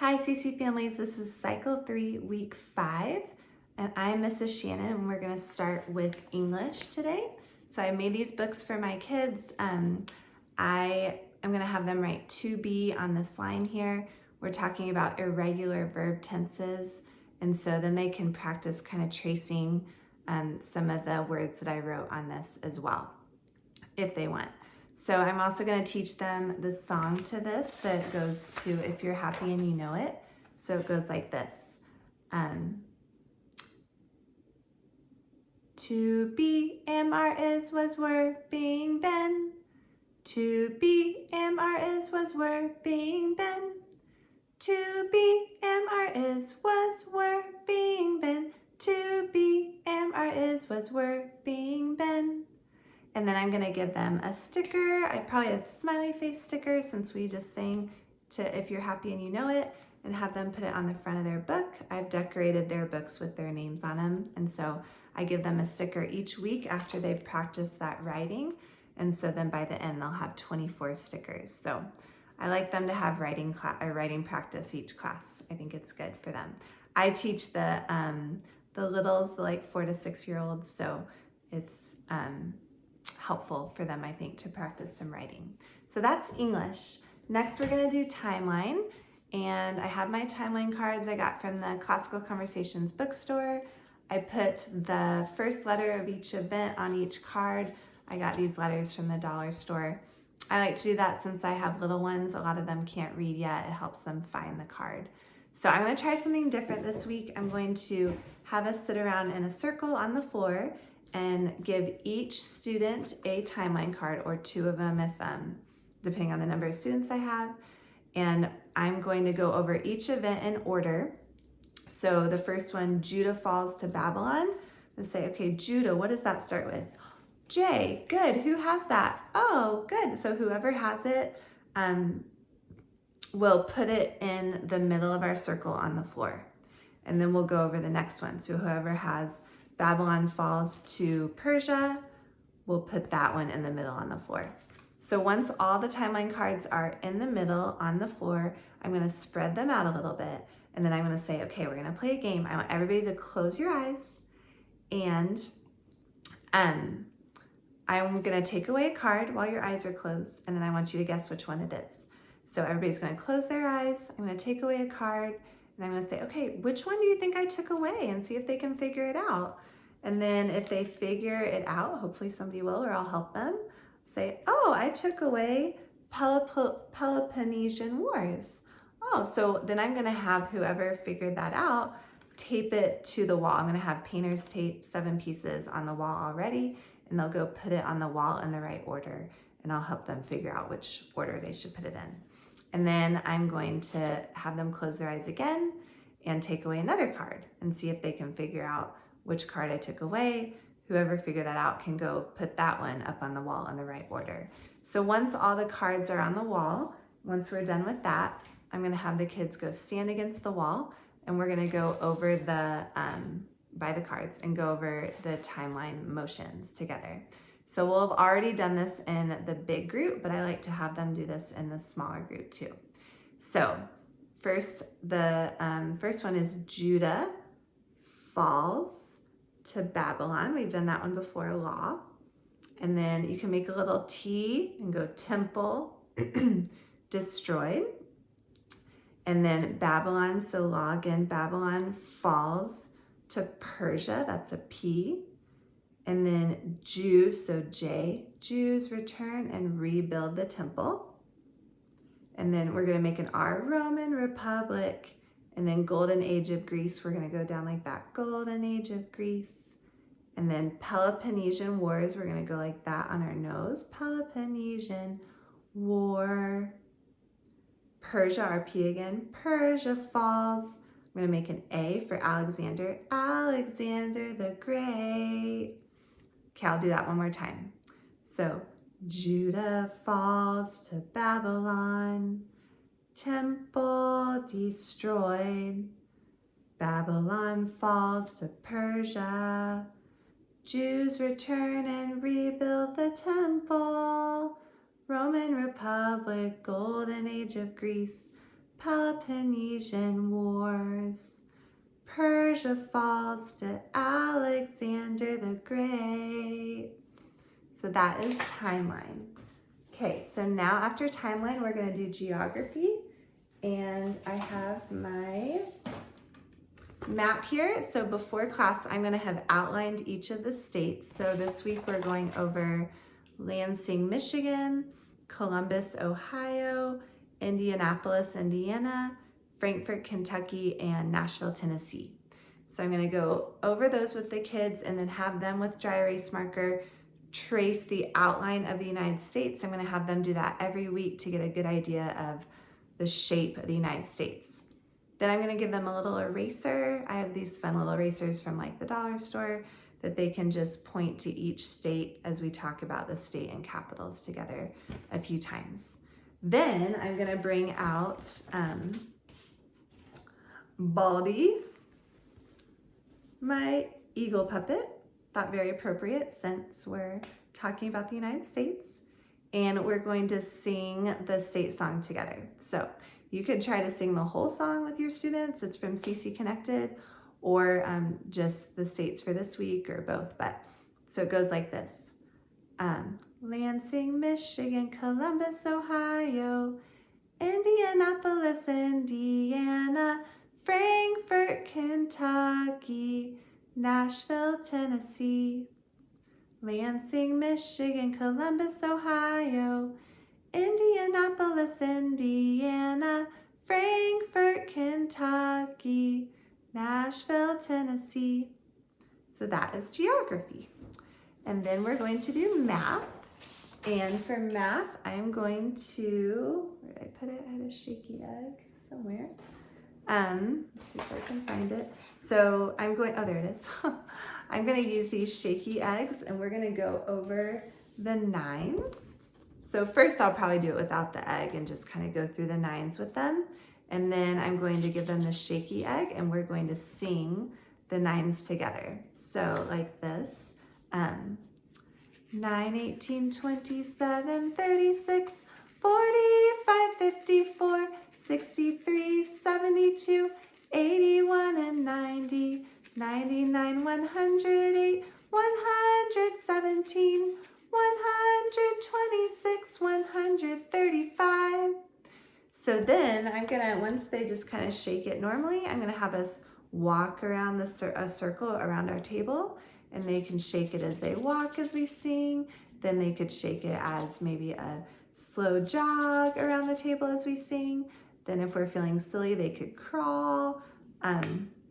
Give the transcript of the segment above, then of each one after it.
Hi CC families, this is cycle 3, week 5, and I'm Mrs. Shannon, and we're going to start with English today. So I made these books for my kids. I am going to have them write to be on this line here. We're talking about irregular verb tenses, and so then they can practice kind of tracing some of the words that I wrote on this as well, if they want. So I'm also going to teach them the song to this that goes to If You're Happy and You Know It. So it goes like this. To be, am, are, is, was, were, being, been. To be, am, are, is, was, were, being, been. To be, am, are, is, was, were, being, been. To be, am, are, is, was, were, being, been. And then I'm going to give them a sticker. I probably a smiley face sticker since we just sang to If You're Happy and You Know It, and have them put it on the front of their book. I've decorated their books with their names on them. And so I give them a sticker each week after they've practiced that writing. And so then by the end, they'll have 24 stickers. So I like them to have writing practice each class. I think it's good for them. I teach the littles, the like 4 to 6 year olds. So it's, helpful for them, I think, to practice some writing. So that's English. Next, we're going to do timeline. And I have my timeline cards I got from the Classical Conversations bookstore. I put the first letter of each event on each card. I got these letters from the dollar store. I like to do that since I have little ones. A lot of them can't read yet. It helps them find the card. So I'm going to try something different this week. I'm going to have us sit around in a circle on the floor and give each student a timeline card, or 2 of them if depending on the number of students I have. And I'm going to go over each event in order. So the first one, Judah falls to Babylon. Let's say, okay, Judah, what does that start with? J, good. Who has that? Oh, good. So whoever has it, we'll put it in the middle of our circle on the floor. And then we'll go over the next one. So whoever has Babylon falls to Persia, we'll put that one in the middle on the floor. So once all the timeline cards are in the middle on the floor, I'm going to spread them out a little bit. And then I'm going to say, okay, we're going to play a game. I want everybody to close your eyes. And I'm going to take away a card while your eyes are closed. And then I want you to guess which one it is. So everybody's going to close their eyes. I'm going to take away a card. And I'm going to say, okay, which one do you think I took away? And see if they can figure it out. And then if they figure it out, hopefully somebody will, or I'll help them, say, oh, I took away Peloponnesian Wars. Oh, so then I'm going to have whoever figured that out tape it to the wall. I'm going to have painter's tape 7 pieces on the wall already, and they'll go put it on the wall in the right order, and I'll help them figure out which order they should put it in. And then I'm going to have them close their eyes again and take away another card and see if they can figure out which card I took away. Whoever figured that out can go put that one up on the wall in the right order. So once all the cards are on the wall, once we're done with that, I'm going to have the kids go stand against the wall, and we're going to go over the, by the cards, and go over the timeline motions together. So we'll have already done this in the big group, but I like to have them do this in the smaller group too. So first, the first one is Judah falls to Babylon. We've done that one before, law. And then you can make a little T and go temple destroyed. And then Babylon, so law again, Babylon falls to Persia, that's a P. And then Jews, so J, Jews return and rebuild the temple. And then we're going to make an R, Roman Republic. And then Golden Age of Greece, we're going to go down like that, Golden Age of Greece. And then Peloponnesian Wars, we're going to go like that on our nose, Peloponnesian War. Persia, our P again, Persia falls. I'm going to make an A for Alexander, Alexander the Great. Okay, I'll do that one more time. So Judah falls to Babylon, temple destroyed. Babylon falls to Persia. Jews return and rebuild the temple. Roman Republic, Golden Age of Greece. Peloponnesian Wars. Persia falls to Alexander the Great. So that is timeline. Okay, so now after timeline, we're gonna do geography. And I have my map here. So before class, I'm gonna have outlined each of the states. So this week we're going over Lansing, Michigan, Columbus, Ohio, Indianapolis, Indiana, Frankfort, Kentucky, and Nashville, Tennessee. So I'm gonna go over those with the kids and then have them with dry erase marker trace the outline of the United States. I'm gonna have them do that every week to get a good idea of the shape of the United States. Then I'm gonna give them a little eraser. I have these fun little erasers from like the dollar store that they can just point to each state as we talk about the state and capitals together a few times. Then I'm gonna bring out Baldy, my eagle puppet. Thought very appropriate since we're talking about the United States. And we're going to sing the state song together. So you could try to sing the whole song with your students. It's from CC Connected, or just the states for this week, or both. But so it goes like this. Lansing, Michigan, Columbus, Ohio, Indianapolis, Indiana, Frankfort, Kentucky, Nashville, Tennessee. Lansing, Michigan, Columbus, Ohio, Indianapolis, Indiana, Frankfort, Kentucky, Nashville, Tennessee. So that is geography. And then we're going to do math. And for math, I'm going to, where did I put it? I had a shaky egg somewhere. Let's see if I can find it. So I'm going, oh, there it is. I'm gonna use these shaky eggs and we're gonna go over the nines. So first I'll probably do it without the egg and just kind of go through the nines with them. And then I'm going to give them the shaky egg and we're going to sing the nines together. So like this, 9, 18, 27, 36, 45, 54, 63, 72, 81, and 90, 99, 108, 117, 126, 135. So then I'm gonna, once they just kind of shake it normally, I'm gonna have us walk around a circle around our table, and they can shake it as they walk as we sing. Then they could shake it as maybe a slow jog around the table as we sing. Then if we're feeling silly, they could crawl,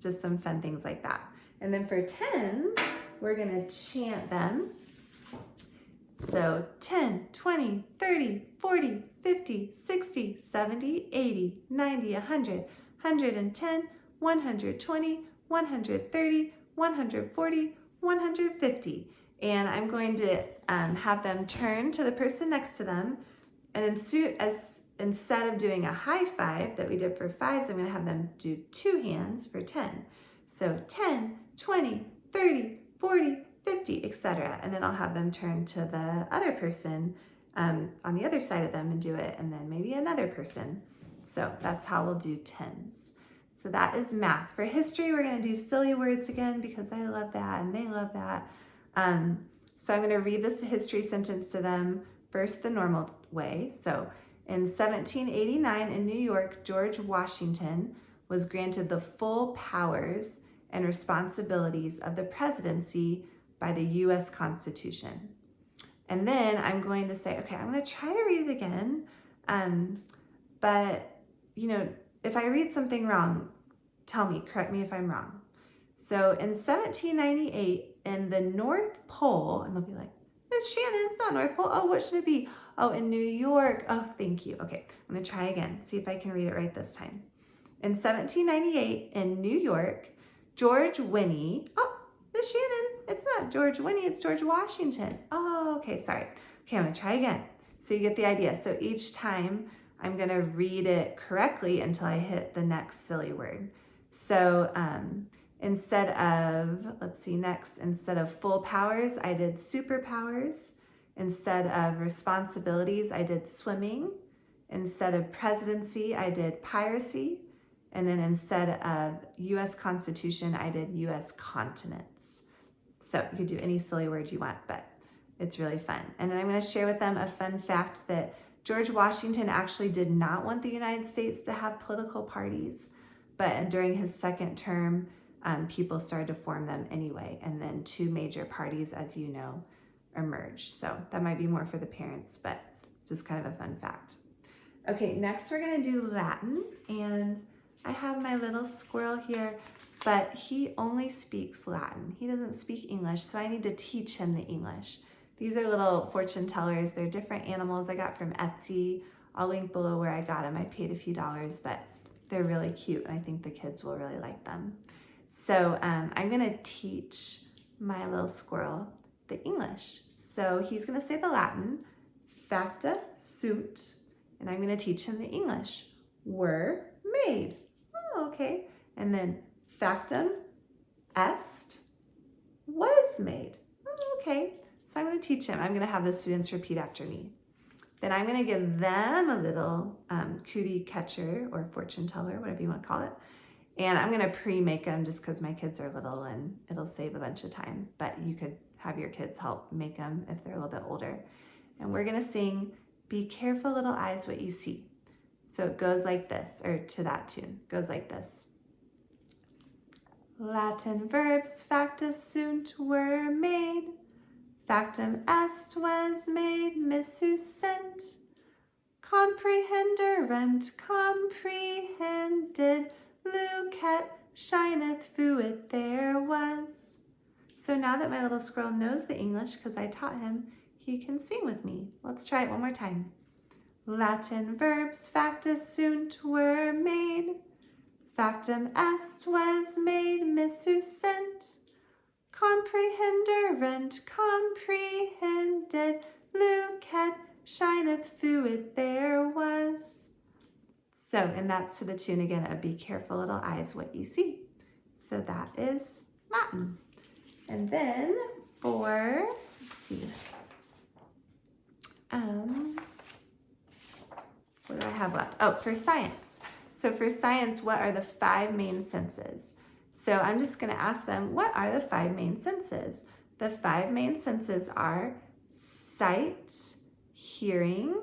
just some fun things like that. And then for tens, we're gonna chant them. So 10, 20, 30, 40, 50, 60, 70, 80, 90, 100, 110, 120, 130, 140, 150. And I'm going to have them turn to the person next to them. And instead of doing a high five that we did for fives, I'm gonna have them do two hands for 10. So 10, 20, 30, 40, 50, etc. And then I'll have them turn to the other person on the other side of them and do it, and then maybe another person. So that's how we'll do tens. So that is math. For history, we're gonna do silly words again because I love that and they love that. So I'm gonna read this history sentence to them first the normal way. So in 1789 in New York, George Washington was granted the full powers and responsibilities of the presidency by the US Constitution. And then I'm going to say, okay, I'm going to try to read it again. But, if I read something wrong, tell me, correct me if I'm wrong. So in 1798 in the North Pole, and they'll be like, Miss Shannon, it's not North Pole. Oh, what should it be? Oh, in New York. Oh, thank you. Okay, I'm going to try again. See if I can read it right this time. In 1798 in New York, George Winnie, Miss Shannon, it's not George Winnie, it's George Washington. Oh, okay, sorry. Okay, I'm gonna try again. So you get the idea. So each time I'm gonna read it correctly until I hit the next silly word. So instead of full powers, I did superpowers. Instead of responsibilities, I did swimming. Instead of presidency, I did piracy. And then instead of US Constitution, I did US continents. So you could do any silly word you want, but it's really fun. And then I'm going to share with them a fun fact that George Washington actually did not want the United States to have political parties, but during his second term, people started to form them anyway. And then two major parties, as you know, emerged. So that might be more for the parents, but just kind of a fun fact. Okay, next we're going to do Latin, and I have my little squirrel here, but he only speaks Latin. He doesn't speak English, so I need to teach him the English. These are little fortune tellers. They're different animals I got from Etsy. I'll link below where I got them. I paid a few dollars, but they're really cute, and I think the kids will really like them. So I'm going to teach my little squirrel the English. So he's going to say the Latin, facta sunt, and I'm going to teach him the English, were made. Oh, okay. And then factum est, was made. Oh, okay. So I'm going to teach him. I'm going to have the students repeat after me. Then I'm going to give them a little cootie catcher or fortune teller, whatever you want to call it. And I'm going to pre-make them just because my kids are little and it'll save a bunch of time. But you could have your kids help make them if they're a little bit older. And we're going to sing, "Be careful, little eyes, what you see." So it goes like this, or to that tune. It goes like this. Latin verbs facta sunt were made. Factum est was made, missus sent. Comprehenderent comprehended. Lucet shineth fuit there was. So now that my little squirrel knows the English because I taught him, he can sing with me. Let's try it one more time. Latin verbs facta sunt were made. Factum est was made, missus sent. Comprehenderent comprehended. Lucet shineth fuit there was. So, and that's to the tune again of "Be careful, little eyes, what you see." So that is Latin. And then for, let's see, what do I have left? Oh, for science. So for science, what are the 5 main senses? So I'm just going to ask them, what are the 5 main senses? The 5 main senses are sight, hearing,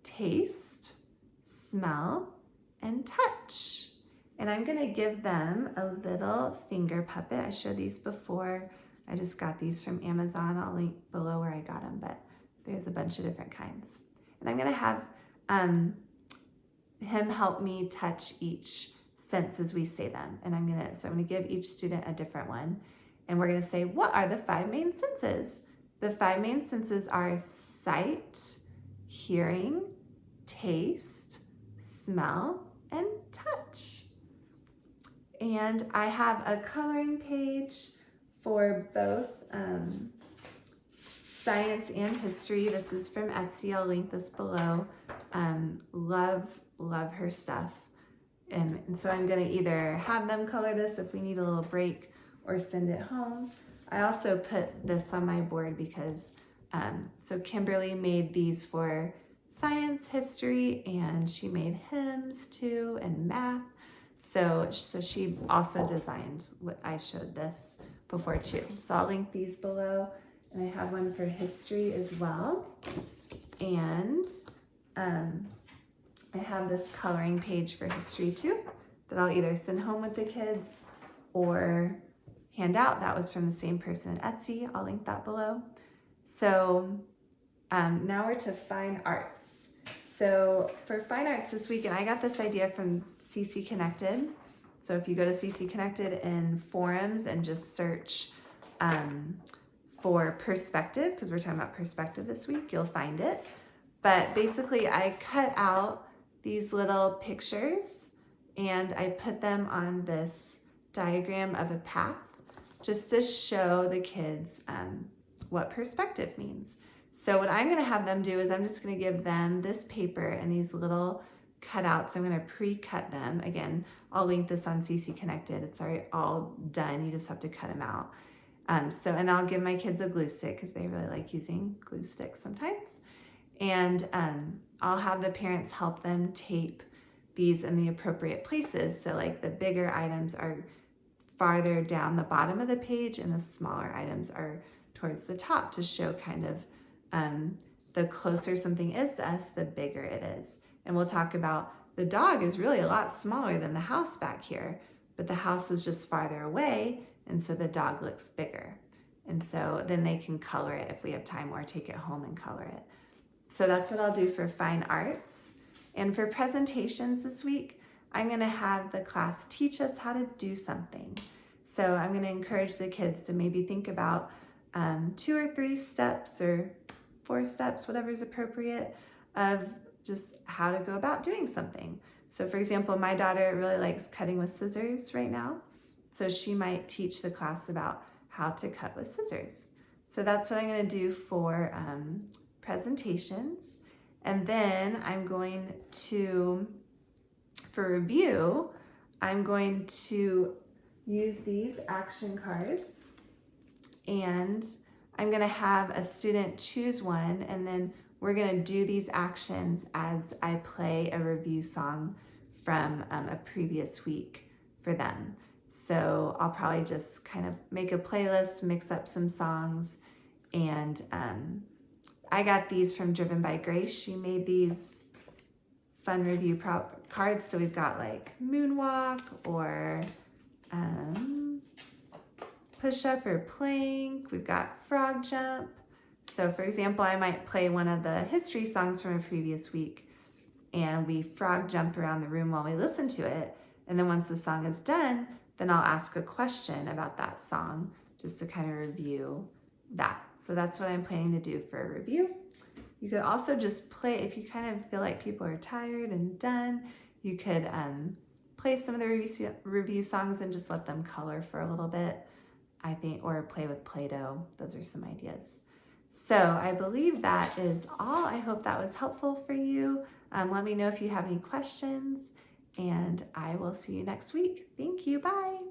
taste, smell, and touch. And I'm going to give them a little finger puppet. I showed these before. I just got these from Amazon. I'll link below where I got them, but there's a bunch of different kinds. And I'm going to have him help me touch each sense as we say them. And I'm going to give each student a different one. And we're going to say, what are the 5 main senses? The 5 main senses are sight, hearing, taste, smell, and touch. And I have a coloring page for both science and history. This is from Etsy. I'll link this below. Love her stuff. And so I'm going to either have them color this if we need a little break or send it home. I also put this on my board because, so Kimberly made these for science, history, and she made hymns too, and math. So she also designed what I showed this before too. So I'll link these below. And I have one for history as well. And I have this coloring page for history too that I'll either send home with the kids or hand out. That was from the same person at Etsy. I'll link that below. So now we're to fine arts. So for fine arts this weekend, I got this idea from CC Connected. So if you go to CC Connected in forums and just search for perspective, because we're talking about perspective this week, you'll find it. But basically I cut out these little pictures and I put them on this diagram of a path just to show the kids what perspective means. So what I'm going to have them do is I'm just going to give them this paper and these little cutouts. I'm going to pre-cut them. Again, I'll link this on CC Connected. It's already all done. You just have to cut them out. And I'll give my kids a glue stick because they really like using glue sticks sometimes. And I'll have the parents help them tape these in the appropriate places. So like the bigger items are farther down the bottom of the page and the smaller items are towards the top to show kind of the closer something is to us, the bigger it is. And we'll talk about the dog is really a lot smaller than the house back here, but the house is just farther away, and so the dog looks bigger. And so then they can color it if we have time, or take it home and color it. So that's what I'll do for fine arts. And for presentations this week, I'm going to have the class teach us how to do something. So I'm going to encourage the kids to maybe think about 2 or 3 steps or 4 steps, whatever is appropriate, of just how to go about doing something. So for example, my daughter really likes cutting with scissors right now. So she might teach the class about how to cut with scissors. So that's what I'm going to do for presentations. And then I'm going to, for review, I'm going to use these action cards, and I'm going to have a student choose one, and then we're going to do these actions as I play a review song from a previous week for them. So I'll probably just kind of make a playlist, mix up some songs, and I got these from Driven by Grace. She made these fun review cards. So we've got like moonwalk or push up or plank. We've got frog jump. So for example, I might play one of the history songs from a previous week, and we frog jump around the room while we listen to it. And then once the song is done, then I'll ask a question about that song just to kind of review that. So that's what I'm planning to do for a review. You could also just play, if you kind of feel like people are tired and done, you could play some of the review songs and just let them color for a little bit, I think, or play with Play-Doh. Those are some ideas. So I believe that is all. I hope that was helpful for you. Let me know if you have any questions, and I will see you next week. Thank you. Bye.